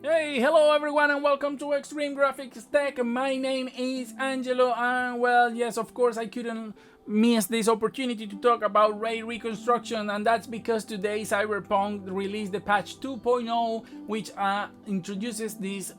Hey, hello everyone and welcome to Extreme Graphics Tech. My name is Angelo and well, yes, of course I couldn't miss this opportunity to talk about ray reconstruction, and that's because today Cyberpunk released the patch 2.0 which introduces this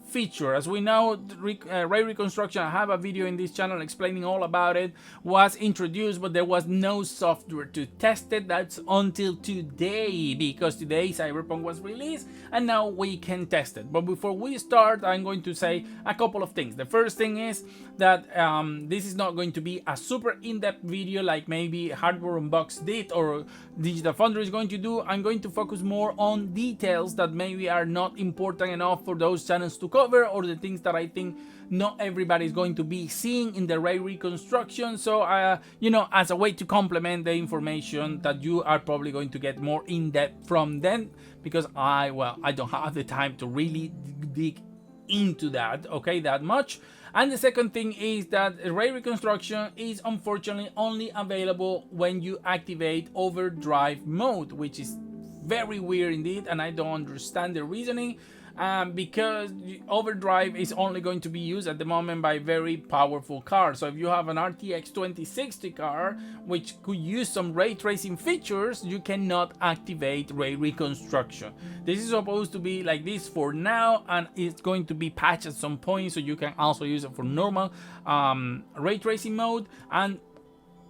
feature. As we know, ray reconstruction, I have a video in this channel explaining all about it, was introduced, but there was no software to test it. That's until today, because today Cyberpunk was released and now we can test it. But before we start, I'm going to say a couple of things. The first thing is that this is not going to be a super in-depth video like maybe Hardware Unbox did or Digital Foundry is going to do. I'm going to focus more on details that maybe are not important enough for those channels to cover, or the things that I think not everybody is going to be seeing in the ray reconstruction. So you know, as a way to complement the information that you are probably going to get more in-depth from them, because I don't have the time to really dig into that, okay, that much. And the second thing is that ray reconstruction is unfortunately only available when you activate overdrive mode, which is very weird indeed, and I don't understand the reasoning. Because overdrive is only going to be used at the moment by very powerful cars. So if you have an RTX 2060 car which could use some ray tracing features, you cannot activate ray reconstruction. This is supposed to be like this for now, and it's going to be patched at some point so you can also use it for normal ray tracing mode. And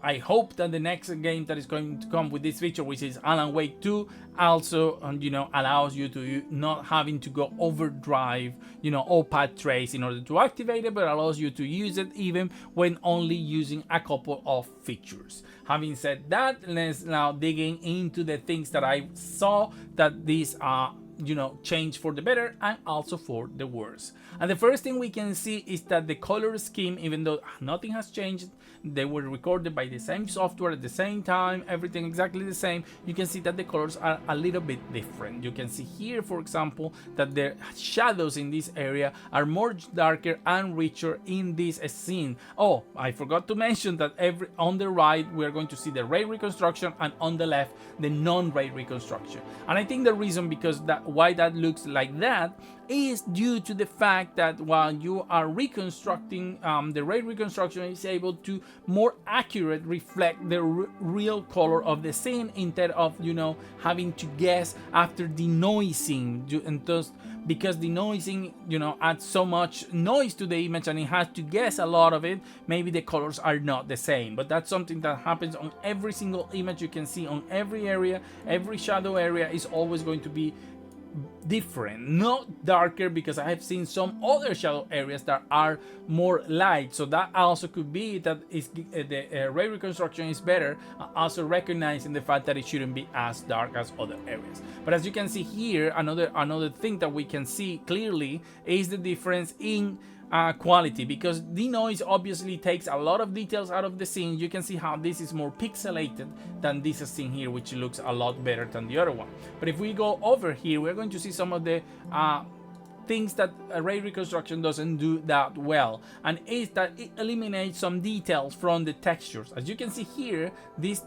I hope that the next game that is going to come with this feature, which is Alan Wake 2, also you know, allows you to not having to go overdrive, you know, or path trace in order to activate it, but allows you to use it even when only using a couple of features. Having said that, let's now digging into the things that I saw that these you know, change for the better and also for the worse. And the first thing we can see is that the color scheme, even though nothing has changed, they were recorded by the same software at the same time, everything exactly the same, you can see that the colors are a little bit different. You can see here, for example, that the shadows in this area are more darker and richer in this scene. Oh, I forgot to mention that on the right we're going to see the ray reconstruction, and on the left the non-ray reconstruction. And I think the reason why that looks like that is due to the fact that while you are reconstructing, the ray reconstruction is able to more accurate reflect the real color of the scene, instead of, you know, having to guess after denoising. And thus, because denoising, you know, adds so much noise to the image and it has to guess a lot of it, maybe the colors are not the same. But that's something that happens on every single image. You can see on every area, every shadow area is always going to be different, not darker, because I have seen some other shadow areas that are more light. So that also could be that the ray reconstruction is better, also recognizing the fact that it shouldn't be as dark as other areas. But as you can see here, another thing that we can see clearly is the difference in quality, because denoise obviously takes a lot of details out of the scene. You can see how this is more pixelated than this scene here, which looks a lot better than the other one. But if we go over here, we're going to see some of the things that ray reconstruction doesn't do that well, and is that it eliminates some details from the textures. As you can see here, this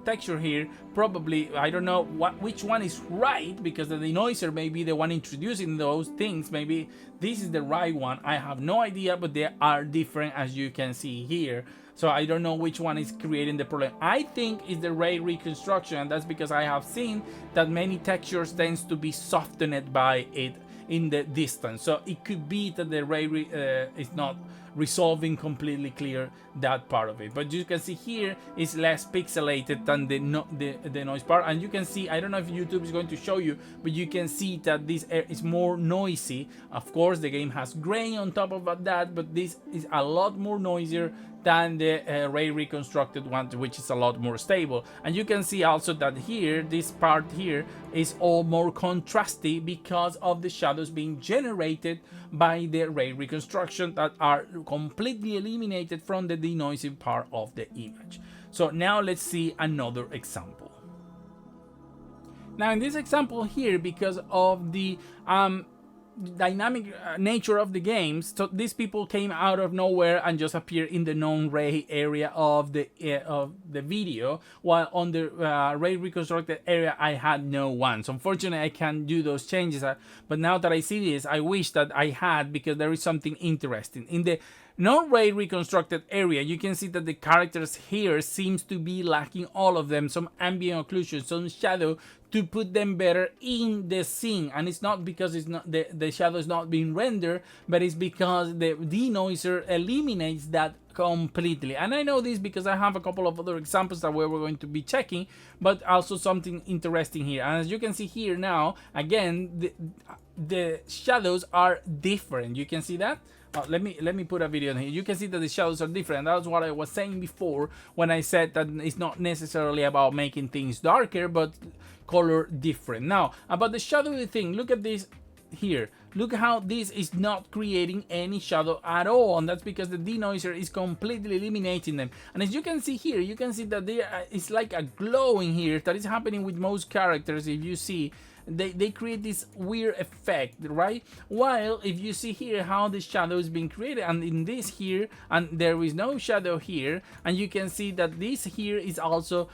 texture here, probably, I don't know which one is right, because the denoiser may be the one introducing those things. Maybe this is the right one, I have no idea, but they are different, as you can see here. So I don't know which one is creating the problem. I think it's the ray reconstruction, and that's because I have seen that many textures tends to be softened by it in the distance. So it could be that the ray is not resolving completely clear that part of it. But you can see here is less pixelated than the noise part, and you can see, I don't know if YouTube is going to show you, but you can see that this is more noisy. Of course the game has grain on top of that, but this is a lot more noisier than the ray reconstructed one, which is a lot more stable. And you can see also that here, this part here is all more contrasty because of the shadows being generated by the ray reconstruction that are completely eliminated from the denoising part of the image. So now let's see another example. Now in this example here, because of the dynamic nature of the games, so these people came out of nowhere and just appeared in the non-ray area of the video, while on the ray reconstructed area I had no one. So unfortunately I can't do those changes, but now that I see this, I wish that I had, because there is something interesting in the non-ray reconstructed area. You can see that the characters here seems to be lacking all of them, some ambient occlusion, some shadow, to put them better in the scene. And it's not because it's not the shadow is not being rendered, but it's because the denoiser eliminates that completely. And I know this because I have a couple of other examples that we're going to be checking, but also something interesting here. And as you can see here now, again, the shadows are different. You can see that. Let me put a video in here. You can see that the shadows are different. That's what I was saying before when I said that it's not necessarily about making things darker, but color different. Now, about the shadowy thing, look at this here. Look how this is not creating any shadow at all, and that's because the denoiser is completely eliminating them. And as you can see here, you can see that there is like a glowing here that is happening with most characters. If you see, they create this weird effect, right? While if you see here how the shadow is being created, and in this here, and there is no shadow here, and you can see that this here is also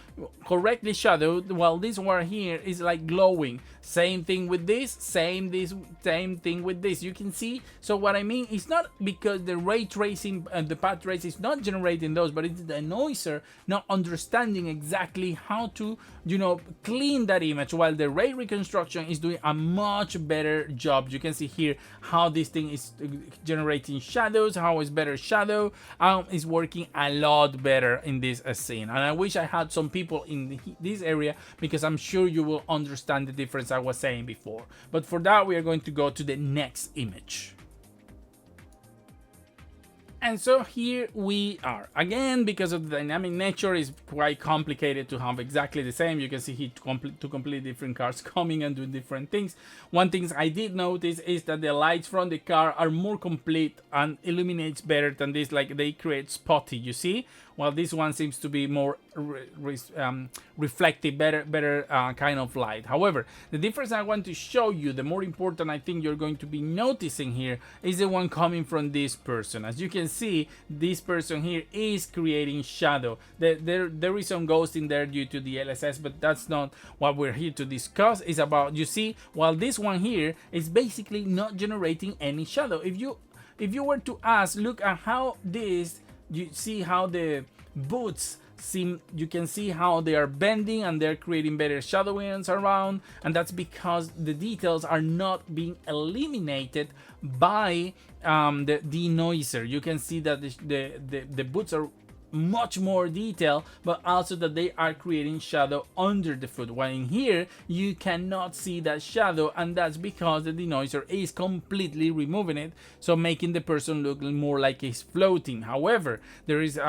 correctly shadowed, while this one here is like glowing. Same thing with this, same thing with this. You can see. So what I mean is not because the ray tracing and the path trace is not generating those, but it's the noiser not understanding exactly how to, you know, clean that image, while the ray reconstruction is doing a much better job. You can see here how this thing is generating shadows, how it's better shadow, is working a lot better in this scene. And I wish I had some people in this area, because I'm sure you will understand the difference I was saying before. But for that, we are going to go to the next image. And so here we are. Again, because of the dynamic nature, it's quite complicated to have exactly the same. You can see here two completely different cars coming and doing different things. One thing I did notice is that the lights from the car are more complete and illuminates better than this, like they create spotty, you see? While this one seems to be more reflective, better kind of light. However, the difference I want to show you, the more important I think you're going to be noticing here, is the one coming from this person. As you can see, this person here is creating shadow. There is some ghost in there due to the DLSS, but that's not what we're here to discuss. It's about, you see, while this one here is basically not generating any shadow. If you were to ask, look at how this, you see how the boots seem, you can see how they are bending and they're creating better shadowings around, and that's because the details are not being eliminated by the denoiser. You can see that the boots are much more detailed, but also that they are creating shadow under the foot, while in here you cannot see that shadow, and that's because the denoiser is completely removing it, so making the person look more like he's floating. However, there is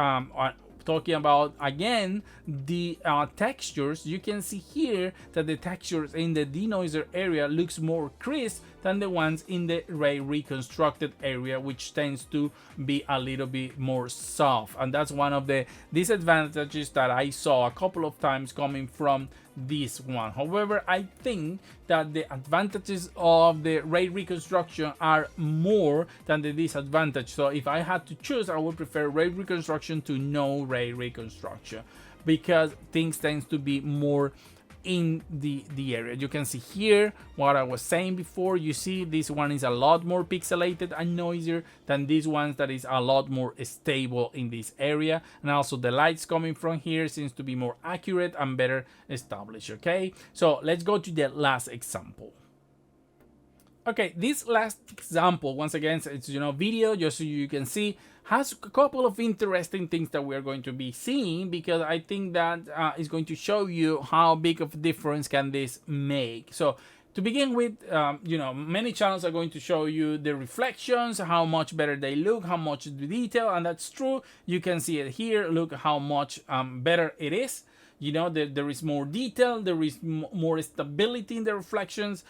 talking about again the textures. You can see here that the textures in the denoiser area looks more crisp than the ones in the ray reconstructed area, which tends to be a little bit more soft. And that's one of the disadvantages that I saw a couple of times coming from this one. However, I think that the advantages of the ray reconstruction are more than the disadvantage. So if I had to choose, I would prefer ray reconstruction to no ray reconstruction, because things tend to be more in the area. You can see here what I was saying before. You see this one is a lot more pixelated and noisier than these ones that is a lot more stable in this area, and also the lights coming from here seems to be more accurate and better established. Okay, so let's go to the last example. Okay, this last example, once again, it's, you know, video, just so you can see, has a couple of interesting things that we are going to be seeing, because I think that is going to show you how big of a difference can this make. So to begin with, you know, many channels are going to show you the reflections, how much better they look, how much the detail, and that's true. You can see it here. Look how much better it is. You know, there is more detail, there is more stability in the reflections,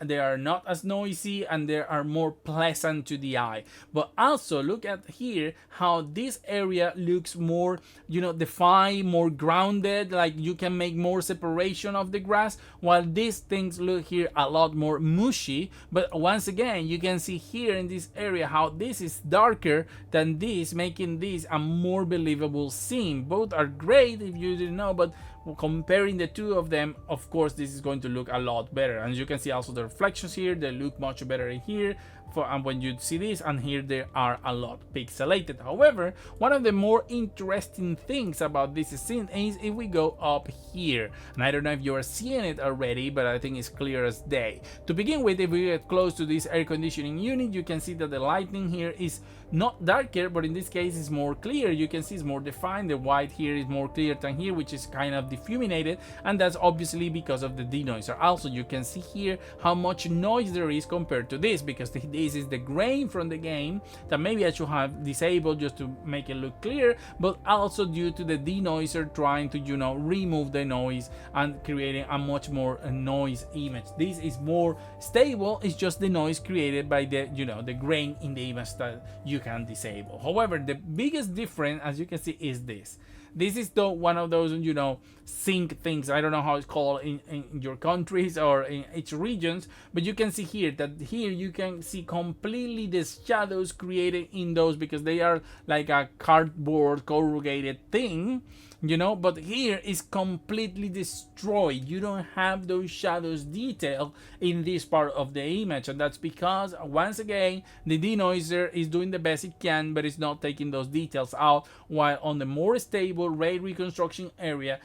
they are not as noisy, and they are more pleasant to the eye. But also look at here how this area looks more, you know, defined, more grounded, like you can make more separation of the grass, while these things look here a lot more mushy. But once again, you can see here in this area how this is darker than this, making this a more believable scene. Both are great if you didn't know, but comparing the two of them, of course this is going to look a lot better. And you can see also the reflections here, they look much better in here, and when you see this, and here they are a lot pixelated. However, one of the more interesting things about this scene is if we go up here, and I don't know if you are seeing it already, but I think it's clear as day. To begin with, if we get close to this air conditioning unit, you can see that the lighting here is not darker, but in this case it's more clear. You can see it's more defined. The white here is more clear than here, which is kind of diffuminated, and that's obviously because of the denoiser. Also, you can see here how much noise there is compared to this, because this is the grain from the game that maybe I should have disabled just to make it look clear, but also due to the denoiser trying to, you know, remove the noise and creating a much more noise image. This is more stable, it's just the noise created by the, you know, the grain in the image that you can disable. However, the biggest difference, as you can see, is this. This is one of those, you know, sync things. I don't know how it's called in your countries or in each regions, but you can see here that here you can see completely the shadows created in those, because they are like a cardboard corrugated thing, you know, but here is completely destroyed. You don't have those shadows detail in this part of the image, and that's because, once again, the denoiser is doing the best it can, but it's not taking those details out, while on the more stable ray reconstruction area,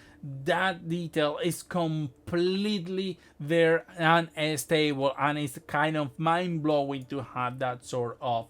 that detail is completely there and stable, and it's kind of mind-blowing to have that sort of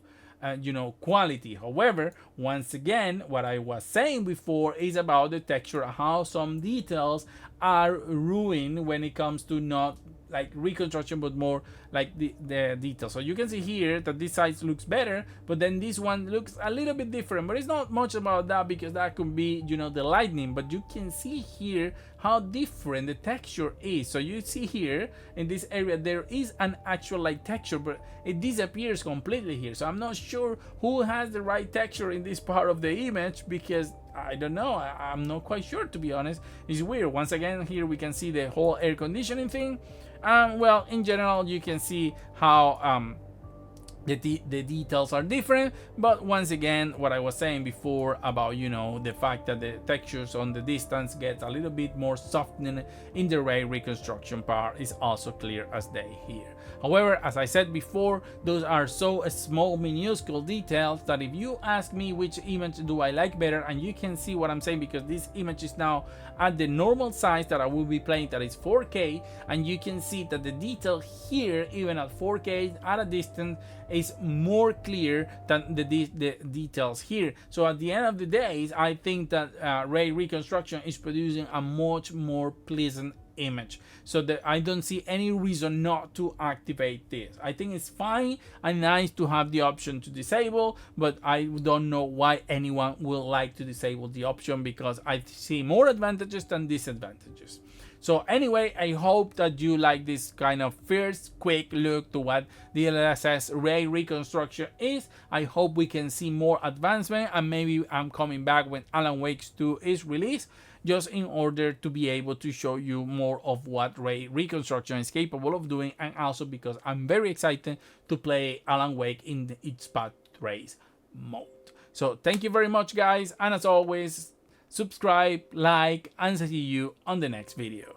you know, quality. However, once again, what I was saying before is about the texture, how some details are ruined when it comes to not like reconstruction, but more like the details. So you can see here that this side looks better, but then this one looks a little bit different, but it's not much about that, because that could be, you know, the lightning. But you can see here how different the texture is. So you see here in this area there is an actual like texture, but it disappears completely here. So I'm not sure who has the right texture in this part of the image, because I don't know, I'm not quite sure, to be honest. It's weird. Once again, here we can see the whole air conditioning thing. Well, in general, you can see how the details are different, but once again, what I was saying before about, you know, the fact that the textures on the distance get a little bit more softened in the ray reconstruction part is also clear as day here. However, as I said before, those are so small, minuscule details that if you ask me which image do I like better, and you can see what I'm saying, because this image is now at the normal size that I will be playing, that is 4K, and you can see that the detail here, even at 4K at a distance, is more clear than the details here. So at the end of the day, I think that ray reconstruction is producing a much more pleasant image, so that I don't see any reason not to activate this. I think it's fine and nice to have the option to disable, but I don't know why anyone will like to disable the option, because I see more advantages than disadvantages. So anyway, I hope that you like this kind of first quick look to what DLSS ray reconstruction is. I hope we can see more advancement, and maybe I'm coming back when Alan Wake 2 is released, just in order to be able to show you more of what ray reconstruction is capable of doing, and also because I'm very excited to play Alan Wake in its path trace mode. So thank you very much, guys, and as always, subscribe, like, and see you on the next video.